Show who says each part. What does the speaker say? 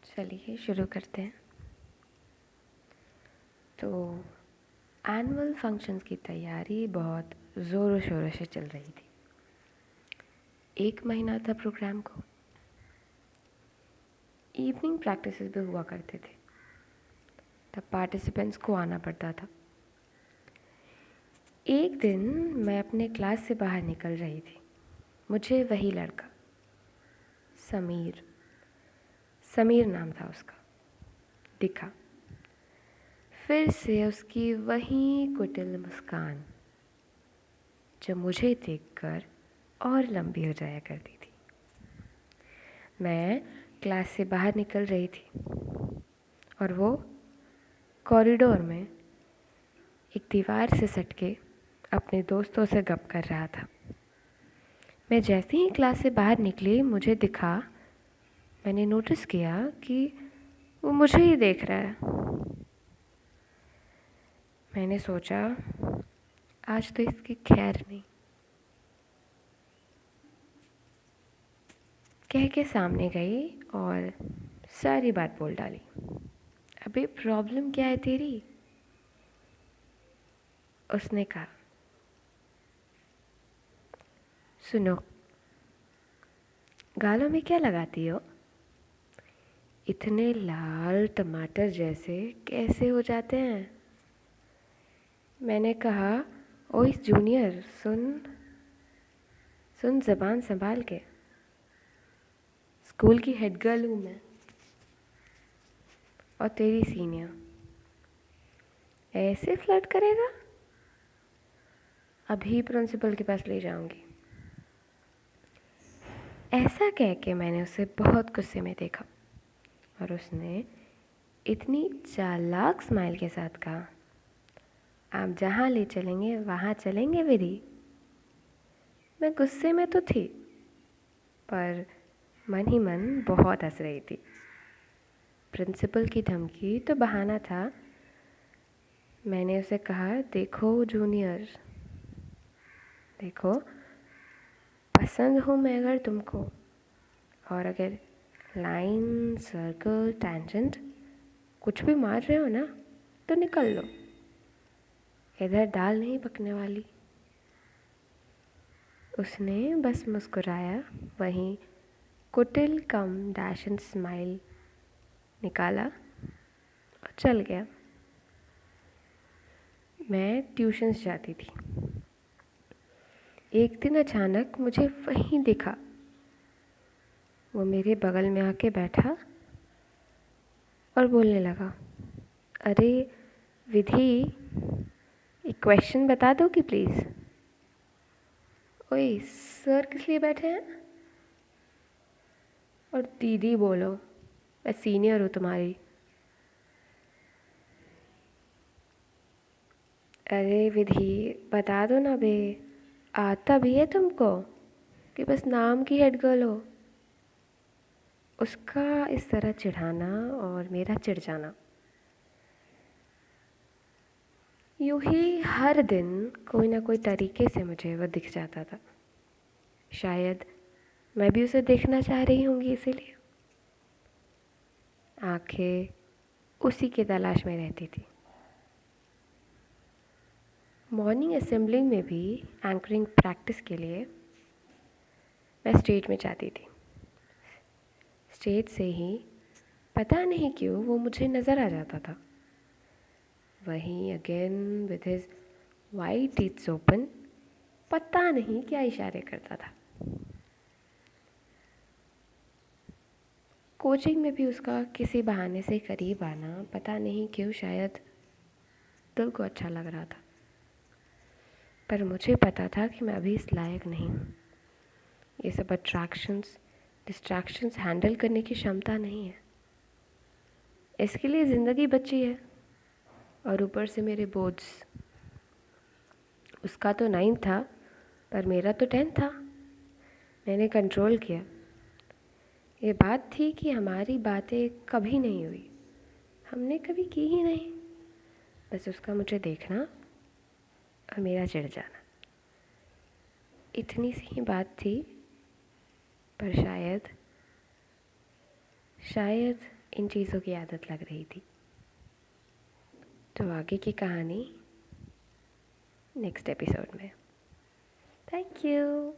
Speaker 1: चलिए शुरू करते हैं। तो एनुअल फंक्शंस की तैयारी बहुत ज़ोरों शोरों से चल रही थी। 1 महीना था प्रोग्राम को। इवनिंग प्रैक्टिसेस भी हुआ करते थे, तब पार्टिसिपेंट्स को आना पड़ता था। एक दिन मैं अपने क्लास से बाहर निकल रही थी। मुझे वही लड़का समीर नाम था उसका, दिखा। फिर से उसकी वही कुटिल मुस्कान जो मुझे देखकर और लंबी हो जाया करती थी। मैं क्लास से बाहर निकल रही थी और वो कॉरिडोर में एक दीवार से सटके अपने दोस्तों से गप कर रहा था। मैं जैसे ही क्लास से बाहर निकली, मुझे दिखा, मैंने नोटिस किया कि वो मुझे ही देख रहा है। मैंने सोचा आज तो इसकी खैर नहीं, कह के सामने गई और सारी बात बोल डाली। अबे प्रॉब्लम क्या है तेरी? उसने कहा। सुनो, गालों में क्या लगाती हो? इतने लाल टमाटर जैसे कैसे हो जाते हैं? मैंने कहा, ओए जूनियर, सुन ज़बान संभाल के। स्कूल की हेड गर्ल हूँ मैं और तेरी सीनियर। ऐसे फ्लर्ट करेगा? अभी प्रिंसिपल के पास ले जाऊंगी। ऐसा कह के मैंने उसे बहुत गुस्से में देखा और उसने इतनी चालाक स्माइल के साथ कहा, आप जहाँ ले चलेंगे वहाँ चलेंगे विधि। मैं गुस्से में तो थी, पर मन ही मन बहुत हंस रही थी। प्रिंसिपल की धमकी तो बहाना था। मैंने उसे कहा, देखो जूनियर, देखो, पसंद हूँ मैं अगर तुमको, और अगर लाइन, सर्कल, टैंजेंट कुछ भी मार रहे हो ना, तो निकल लो, इधर दाल नहीं पकने वाली। उसने बस मुस्कुराया, वहीं कुटिल कम डैशन स्माइल निकाला और चल गया। मैं ट्यूशन्स जाती थी। एक दिन अचानक मुझे वहीं दिखा। वो मेरे बगल में आके बैठा और बोलने लगा, अरे विधि, एक क्वेश्चन बता दो कि प्लीज़। ओए सर किस लिए बैठे हैं? और दीदी बोलो, मैं सीनियर हूँ तुम्हारी। अरे विधि, बता दो ना बे, आता भी है तुमको कि बस नाम की हेड गर्ल हो? उसका इस तरह चिढ़ाना और मेरा चिढ़ जाना, यूँ ही हर दिन कोई ना कोई तरीके से मुझे वह दिख जाता था। शायद मैं भी उसे देखना चाह रही होंगी, इसीलिए आंखें उसी की तलाश में रहती थी। मॉर्निंग असेंबली में भी एंकरिंग प्रैक्टिस के लिए मैं स्टेज में जाती थी। स्टेज से ही पता नहीं क्यों वो मुझे नज़र आ जाता था। वहीं again with his white teeths open, पता नहीं क्या इशारे करता था। कोचिंग में भी उसका किसी बहाने से करीब आना, पता नहीं क्यों, शायद दिल को अच्छा लग रहा था। पर मुझे पता था कि मैं अभी इस लायक नहीं हूँ। ये सब डिस्ट्रैक्शंस हैंडल करने की क्षमता नहीं है। इसके लिए ज़िंदगी बची है और ऊपर से मेरे बोर्ड्स। उसका तो 9 था, पर मेरा तो 10 था। मैंने कंट्रोल किया। ये बात थी कि हमारी बातें कभी नहीं हुई, हमने कभी की ही नहीं। बस उसका मुझे देखना और मेरा चिढ़ जाना, इतनी सी ही बात थी। पर शायद इन चीज़ों की आदत लग रही थी। तो आगे की कहानी नेक्स्ट एपिसोड में। Thank you.